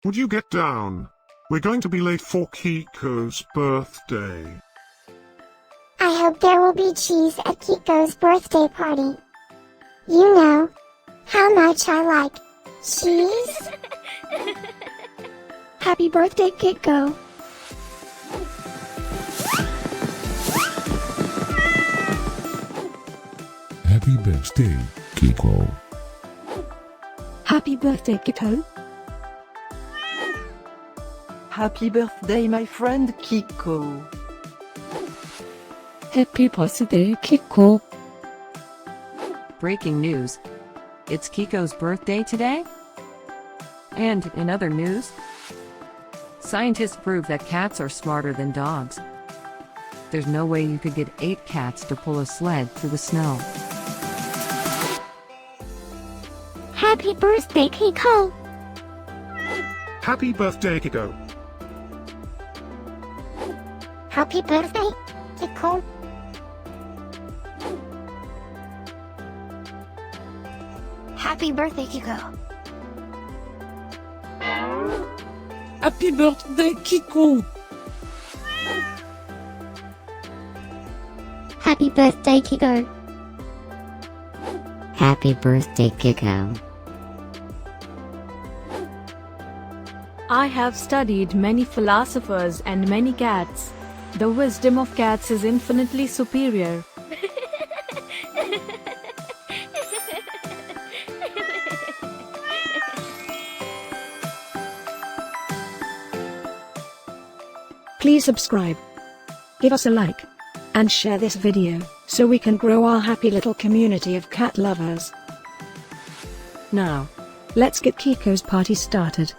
Would you get down? We're going to be late for Kiko's birthday. I hope there will be cheese at Kiko's birthday party. You know how much I like cheese. Happy birthday, Kiko. Happy birthday, Kiko. Happy birthday, Kiko. Happy birthday, my friend Kiko. Happy birthday, Kiko. Breaking news. It's Kiko's birthday today? And in other news, scientists prove that cats are smarter than dogs. There's no way you could get 8 cats to pull a sled through the snow. Happy birthday, Kiko. Happy birthday, Kiko. Happy birthday, Kiko. Happy birthday, Kiko. Happy birthday, Kiko. Happy birthday, Kiko. Happy birthday, Kiko. I have studied many philosophers and many cats. The wisdom of cats is infinitely superior. Please subscribe, give us a like, and share this video, so we can grow our happy little community of cat lovers. Now, let's get Kiko's party started.